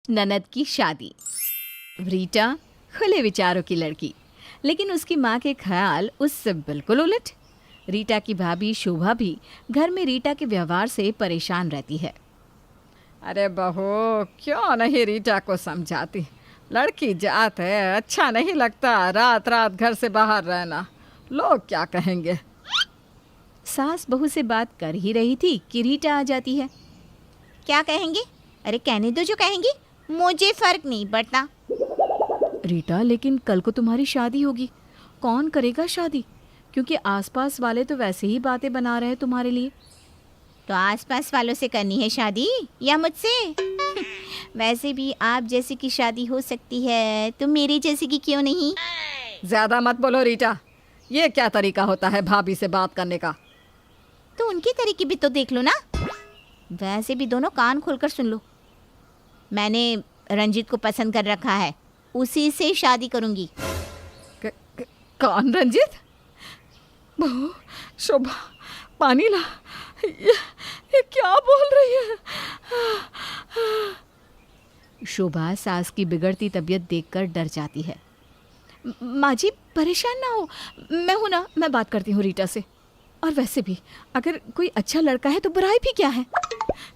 ननद की शादी। रीटा खुले विचारों की लड़की, लेकिन उसकी माँ के ख्याल उससे बिल्कुल उलट। रीटा की भाभी शोभा भी घर में रीटा के व्यवहार से परेशान रहती है। अरे बहू, क्यों नहीं रीटा को समझाती? लड़की जात है, अच्छा नहीं लगता रात रात घर से बाहर रहना। लोग क्या कहेंगे? सास बहू से बात कर ही रही थी कि रीटा आ जाती है। क्या कहेंगे? अरे कहने दो जो कहेंगी, मुझे फर्क नहीं पड़ता। रीटा, लेकिन कल को तुम्हारी शादी होगी, कौन करेगा शादी? क्योंकि आसपास वाले तो वैसे ही बातें बना रहे हैं तुम्हारे लिए। तो आसपास वालों से करनी है शादी या मुझसे? वैसे भी आप जैसे की शादी हो सकती है, तो मेरे जैसे की क्यों नहीं? ज्यादा मत बोलो रीटा, ये क्या तरीका होता है भाभी से बात करने का? तो उनके तरीके भी तो देख लो ना। वैसे भी दोनों कान खोलकर सुन लो। मैंने रंजीत को पसंद कर रखा है, उसी से शादी करूंगी। कौन रंजीत? बहू, शोभा, पानी ला। ये क्या बोल रही है? शोभा सास की बिगड़ती तबीयत देखकर डर जाती है। माँ जी परेशान ना हो, मैं हूं ना, मैं बात करती हूँ रीटा से। और वैसे भी अगर कोई अच्छा लड़का है तो बुराई भी क्या है?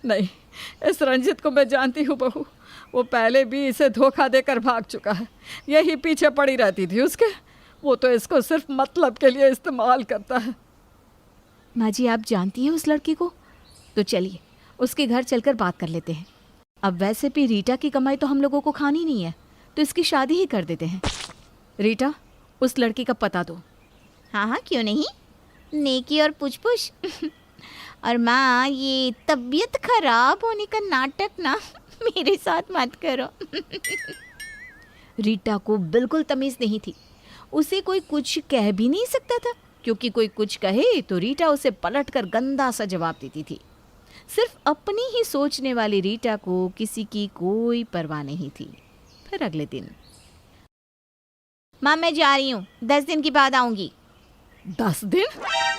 नहीं, इस रंजीत को मैं जानती हूँ बहू। वो पहले भी इसे धोखा देकर भाग चुका है। यही पीछे पड़ी रहती थी उसके। वो तो इसको सिर्फ मतलब के लिए इस्तेमाल करता है। माँ जी आप जानती हैं उस लड़की को? तो चलिए उसके घर चलकर बात कर लेते हैं। अब वैसे भी रीटा की कमाई तो हम लोगों को खानी नहीं है, तो इसकी शादी ही कर देते हैं। रीटा, उस लड़की का पता दो। हाँ हाँ, क्यों नहीं। नेकी और पूछ पूछ। और माँ, ये तबीयत खराब होने का नाटक ना मेरे साथ मत करो। रीटा को बिल्कुल तमीज़ नहीं थी। उसे कोई कुछ कह भी नहीं सकता था, क्योंकि कोई कुछ कहे तो रीटा उसे पलटकर गंदा सा जवाब देती थी। सिर्फ अपनी ही सोचने वाली रीटा को किसी की कोई परवाह नहीं थी। फिर अगले दिन, माँ मैं जा रही हूँ, 10 दिन के बाद आऊँगी। 10 दिन?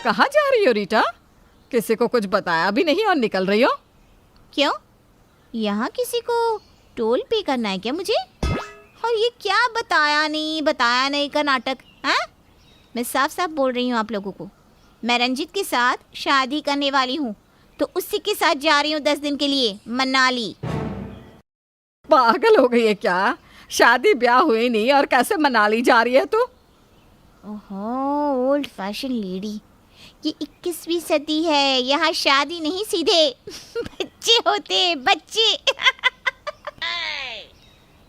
कहाँ जा रही हो रीटा? किसी को कुछ बताया भी नहीं और निकल रही हो? क्यों? यहाँ किसी को टोल पे करना है क्या मुझे? और ये क्या बताया नहीं का नाटक है? मैं साफ साफ बोल रही हूँ आप लोगों को, मैं रंजीत के साथ शादी करने वाली हूँ, तो उसी के साथ जा रही हूँ 10 दिन के लिए मनाली। पागल हो गई है क्या? शादी ब्याह हुई नहीं और कैसे मनाली जा रही है तू? ओहो, ओल्ड फैशन लेडी, ये 21वीं सदी है, यहाँ शादी नहीं सीधे बच्चे होते, बच्चे।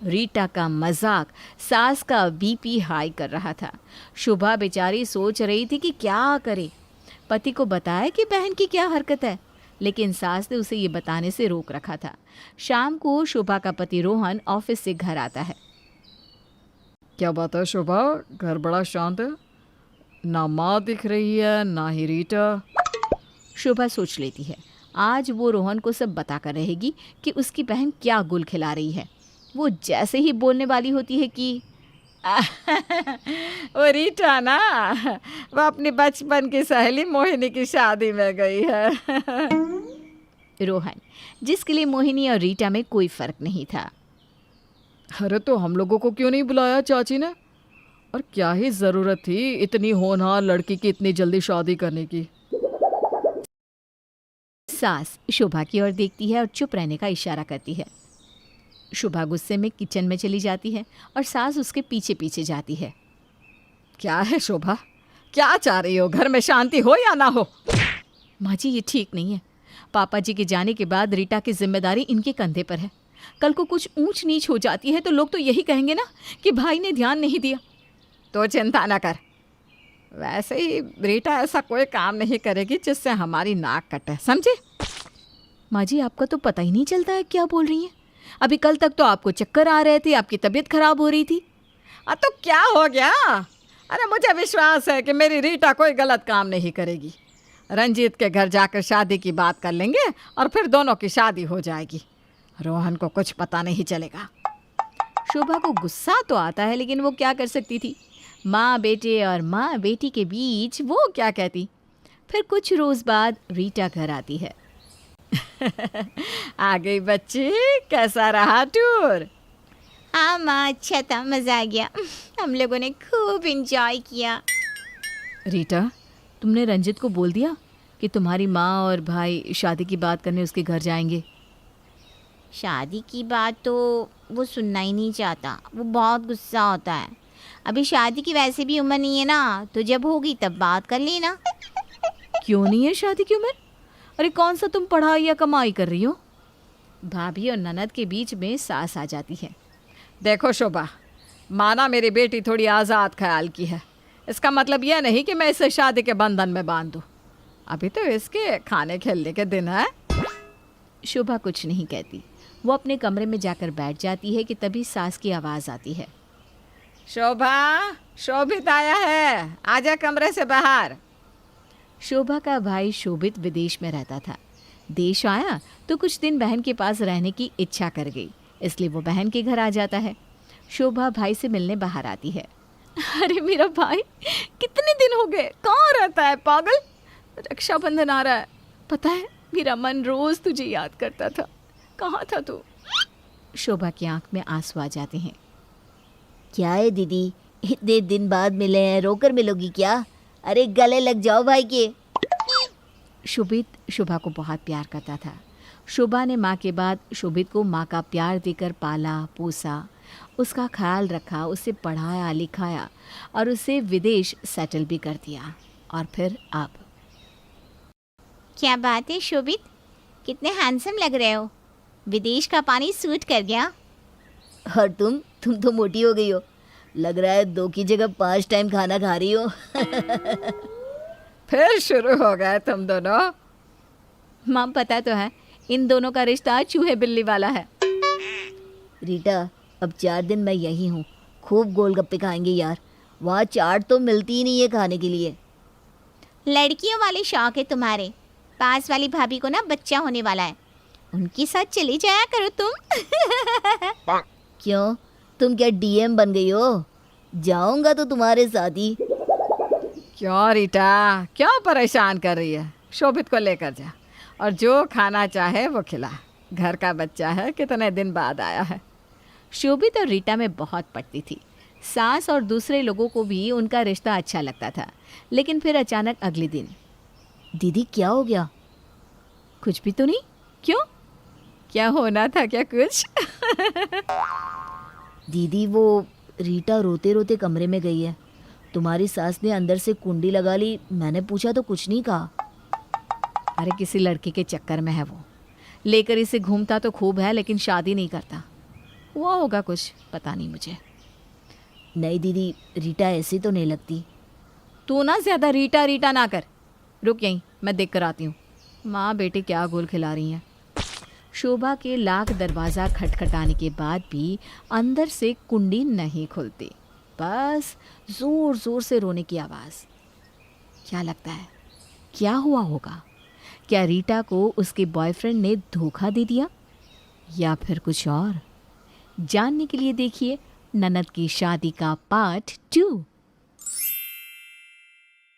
रीटा का मजाक सास का बीपी हाई कर रहा था। शोभा बेचारी सोच रही थी कि क्या करे। पति को बताया कि बहन की क्या हरकत है, लेकिन सास ने उसे ये बताने से रोक रखा था। शाम को शोभा का पति रोहन ऑफिस से घर आता है। क्या बात है शोभा, घर बड़ा शांत है, ना माँ दिख रही है ना ही रीटा। शोभा सोच लेती है आज वो रोहन को सब बता कर रहेगी कि उसकी बहन क्या गुल खिला रही है। वो जैसे ही बोलने वाली होती है कि वो रीटा ना, वो अपनी बचपन की सहेली मोहिनी की शादी में गई है। रोहन, जिसके लिए मोहिनी और रीटा में कोई फर्क नहीं था। अरे तो हम लोगों को क्यों नहीं बुलाया चाची ने? और क्या ही ज़रूरत थी इतनी होनहार लड़की की इतनी जल्दी शादी करने की? सास शोभा की ओर देखती है और चुप रहने का इशारा करती है। शोभा गुस्से में किचन में चली जाती है और सास उसके पीछे पीछे जाती है। क्या है शोभा, क्या चाह रही हो? घर में शांति हो या ना हो? माँ जी ये ठीक नहीं है। पापा जी के जाने के बाद रीटा की जिम्मेदारी इनके कंधे पर है। कल को कुछ ऊंच नीच हो जाती है तो लोग तो यही कहेंगे ना कि भाई ने ध्यान नहीं दिया। तो चिंता ना कर, वैसे ही रीटा ऐसा कोई काम नहीं करेगी जिससे हमारी नाक कटे, समझे? माँ जी आपका तो पता ही नहीं चलता है क्या बोल रही हैं। अभी कल तक तो आपको चक्कर आ रहे थे, आपकी तबीयत खराब हो रही थी। तो क्या हो गया? अरे मुझे विश्वास है कि मेरी रीटा कोई गलत काम नहीं करेगी। रंजीत के घर जाकर शादी की बात कर लेंगे और फिर दोनों की शादी हो जाएगी। रोहन को कुछ पता नहीं चलेगा। शोभा को गुस्सा तो आता है, लेकिन वो क्या कर सकती थी। माँ बेटे और माँ बेटी के बीच वो क्या कहती। फिर कुछ रोज़ बाद रीटा घर आती है। आ गई बच्ची, कैसा रहा टूर? हाँ माँ, अच्छा था, मज़ा आ गया। हम लोगों ने खूब इंजॉय किया। रीटा, तुमने रंजित को बोल दिया कि तुम्हारी माँ और भाई शादी की बात करने उसके घर जाएंगे? शादी की बात तो वो सुनना ही नहीं चाहता, वो बहुत गुस्सा होता है। अभी शादी की वैसे भी उम्र नहीं है ना, तो जब होगी तब बात कर लेना। क्यों नहीं है शादी की उम्र? अरे कौन सा तुम पढ़ाई या कमाई कर रही हो? भाभी और ननद के बीच में सास आ जाती है। देखो शोभा, माना मेरी बेटी थोड़ी आज़ाद ख्याल की है, इसका मतलब यह नहीं कि मैं इसे शादी के बंधन में बांध दूँ। अभी तो इसके खाने खेलने के दिन है। शोभा कुछ नहीं कहती। वो अपने कमरे में जाकर बैठ जाती है कि तभी सास की आवाज़ आती है। शोभा, शोभित आया है, आजा कमरे से बाहर। शोभा का भाई शोभित विदेश में रहता था। देश आया तो कुछ दिन बहन के पास रहने की इच्छा कर गई, इसलिए वो बहन के घर आ जाता है। शोभा भाई से मिलने बाहर आती है। अरे मेरा भाई, कितने दिन हो गए, कहाँ रहता है पागल? रक्षाबंधन आ रहा है, पता है मेरा मन रोज तुझे याद करता था, कहाँ था तू? शोभा की आंख में आंसू आ जाते हैं। क्या है दीदी, इतने दिन बाद मिले हैं, रोकर मिलोगी क्या? अरे गले लग जाओ भाई के। शोभित शोभा को बहुत प्यार करता था। शोभा ने माँ के बाद शोभित को माँ का प्यार देकर पाला पोसा, उसका ख्याल रखा, उसे पढ़ाया लिखाया और उसे विदेश सेटल भी कर दिया। और फिर अब क्या बात है शोभित, कितने हैंडसम लग रहे हो। विदेश का पानी सूट कर गया। और तुम तो मोटी हो गई हो, लग रहा है 2 की जगह 5 टाइम खाना खा रही हो। फिर शुरू हो गए तुम दोनों। माँ पता तो है, इन दोनों का रिश्ता चूहे बिल्ली वाला है। रीटा, अब 4 दिन मैं यहीं हूँ, खूब गोलगप्पे खाएंगे यार। वहाँ चाट तो मिलती ही नहीं है खाने के लिए। लड़कियों वाले शौक है तुम्हारे। पास वाली भाभी को ना बच्चा होने वाला है, उनके साथ चली जाया करो तुम। क्यों, तुम क्या डीएम बन गई हो? जाऊंगा तो तुम्हारे साथ ही। क्यों रीटा, क्यों परेशान कर रही है? शोभित को लेकर जा और जो खाना चाहे वो खिला। घर का बच्चा है, कितने दिन बाद आया है। शोभित और रीटा में बहुत पटती थी। सास और दूसरे लोगों को भी उनका रिश्ता अच्छा लगता था। लेकिन फिर अचानक अगले दिन, दीदी क्या हो गया? कुछ भी तो नहीं। क्यों, क्या होना था क्या कुछ? दीदी वो रीटा रोते रोते कमरे में गई है। तुम्हारी सास ने अंदर से कुंडी लगा ली, मैंने पूछा तो कुछ नहीं कहा। अरे किसी लड़की के चक्कर में है वो, लेकर इसे घूमता तो खूब है लेकिन शादी नहीं करता। हुआ होगा कुछ, पता नहीं मुझे। नहीं दीदी, रीटा ऐसी तो नहीं लगती। तू ना ज़्यादा रीटा रीटा ना कर, रुक यहीं, मैं देख कर आती हूँ। माँ बेटी क्या गोल खिला रही हैं। शोभा के लाख दरवाज़ा खटखटाने के बाद भी अंदर से कुंडी नहीं खुलती, बस ज़ोर ज़ोर से रोने की आवाज़। क्या लगता है क्या हुआ होगा? क्या रीटा को उसके बॉयफ्रेंड ने धोखा दे दिया या फिर कुछ और? जानने के लिए देखिए ननद की शादी का पार्ट 2।